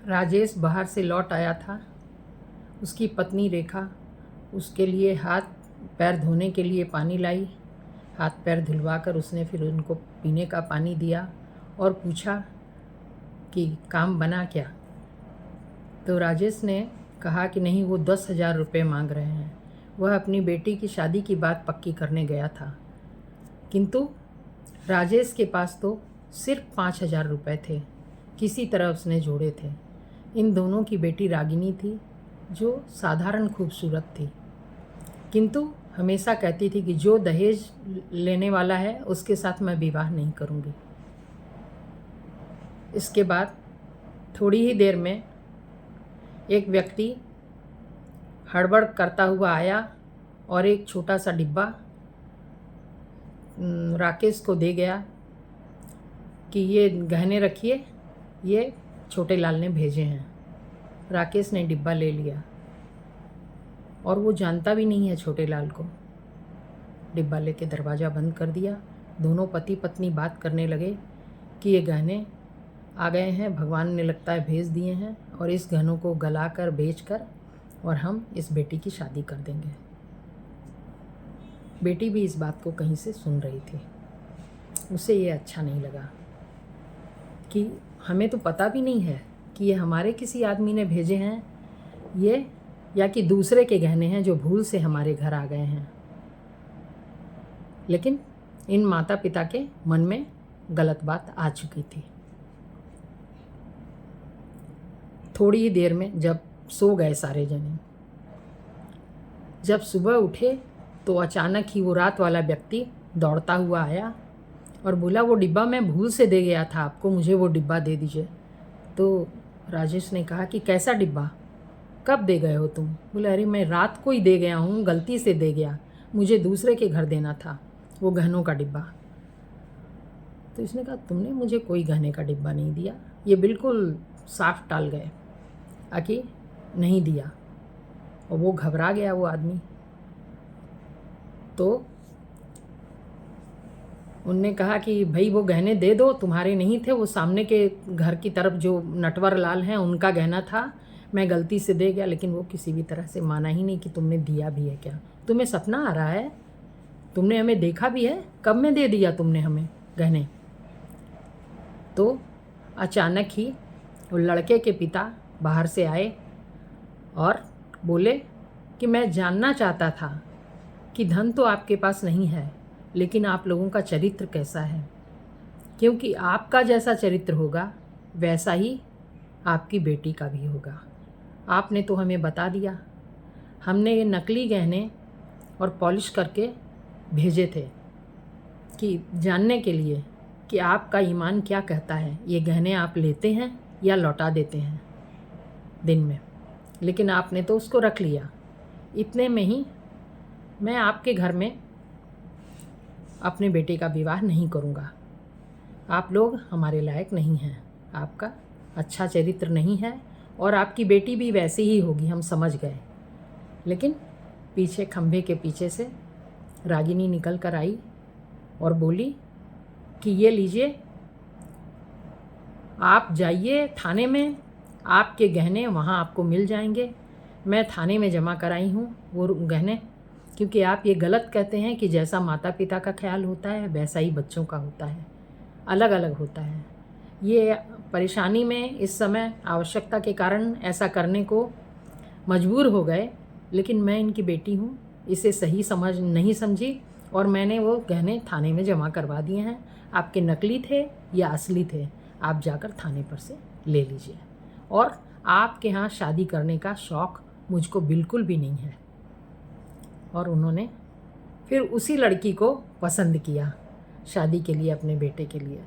राजेश बाहर से लौट आया था। उसकी पत्नी रेखा उसके लिए हाथ पैर धोने के लिए पानी लाई। हाथ पैर धुलवाकर उसने फिर उनको पीने का पानी दिया और पूछा कि काम बना क्या। तो राजेश ने कहा कि नहीं, वो 10,000 रुपये मांग रहे हैं। वह अपनी बेटी की शादी की बात पक्की करने गया था, किंतु राजेश के पास तो सिर्फ 5,000 रुपये थे। किसी तरह उसने जोड़े थे। इन दोनों की बेटी रागिनी थी, जो साधारण खूबसूरत थी, किंतु हमेशा कहती थी कि जो दहेज लेने वाला है उसके साथ मैं विवाह नहीं करूंगी। इसके बाद थोड़ी ही देर में एक व्यक्ति हड़बड़ करता हुआ आया और एक छोटा सा डिब्बा राकेश को दे गया कि ये गहने रखिए, ये छोटे लाल ने भेजे हैं। राकेश ने डिब्बा ले लिया और वो जानता भी नहीं है छोटे लाल को। डिब्बा लेके दरवाज़ा बंद कर दिया। दोनों पति पत्नी बात करने लगे कि ये गहने आ गए हैं, भगवान ने लगता है भेज दिए हैं, और इस गहनों को गला कर बेच कर और हम इस बेटी की शादी कर देंगे। बेटी भी इस बात को कहीं से सुन रही थी। उसे ये अच्छा नहीं लगा कि हमें तो पता भी नहीं है कि ये हमारे किसी आदमी ने भेजे हैं ये, या कि दूसरे के गहने हैं जो भूल से हमारे घर आ गए हैं। लेकिन इन माता पिता के मन में गलत बात आ चुकी थी। थोड़ी ही देर में जब सो गए सारे जने, जब सुबह उठे तो अचानक ही वो रात वाला व्यक्ति दौड़ता हुआ आया और बोला, वो डिब्बा मैं भूल से दे गया था आपको, मुझे वो डिब्बा दे दीजिए। तो राजेश ने कहा कि कैसा डिब्बा, कब दे गए हो तुम? बोले, अरे मैं रात को ही दे गया हूँ, गलती से दे गया, मुझे दूसरे के घर देना था वो गहनों का डिब्बा। तो इसने कहा, तुमने मुझे कोई गहने का डिब्बा नहीं दिया। ये बिल्कुल साफ टाल गए कि नहीं दिया, और वो घबरा गया वो आदमी। तो उनने कहा कि भाई वो गहने दे दो, तुम्हारे नहीं थे, वो सामने के घर की तरफ जो नटवर लाल हैं उनका गहना था, मैं गलती से दे गया। लेकिन वो किसी भी तरह से माना ही नहीं कि तुमने दिया भी है क्या, तुम्हें सपना आ रहा है, तुमने हमें देखा भी है, कब में दे दिया तुमने हमें गहने। तो अचानक ही वो लड़के के पिता बाहर से आए और बोले कि मैं जानना चाहता था कि धन तो आपके पास नहीं है, लेकिन आप लोगों का चरित्र कैसा है, क्योंकि आपका जैसा चरित्र होगा वैसा ही आपकी बेटी का भी होगा। आपने तो हमें बता दिया, हमने ये नकली गहने और पॉलिश करके भेजे थे कि जानने के लिए कि आपका ईमान क्या कहता है, ये गहने आप लेते हैं या लौटा देते हैं दिन में, लेकिन आपने तो उसको रख लिया। इतने में ही मैं आपके घर में अपने बेटे का विवाह नहीं करूँगा, आप लोग हमारे लायक नहीं हैं, आपका अच्छा चरित्र नहीं है और आपकी बेटी भी वैसी ही होगी, हम समझ गए। लेकिन पीछे खंभे के पीछे से रागिनी निकल कर आई और बोली कि ये लीजिए, आप जाइए थाने में, आपके गहने वहाँ आपको मिल जाएंगे। मैं थाने में जमा कराई हूँ वो गहने, क्योंकि आप ये गलत कहते हैं कि जैसा माता पिता का ख्याल होता है वैसा ही बच्चों का होता है, अलग अलग होता है। ये परेशानी में इस समय आवश्यकता के कारण ऐसा करने को मजबूर हो गए, लेकिन मैं इनकी बेटी हूँ, इसे सही समझ नहीं समझी और मैंने वो गहने थाने में जमा करवा दिए हैं। आपके नकली थे या असली थे, आप जाकर थाने पर से ले लीजिए, और आपके यहाँ शादी करने का शौक़ मुझको बिल्कुल भी नहीं है। और उन्होंने फिर उसी लड़की को पसंद किया शादी के लिए अपने बेटे के लिए।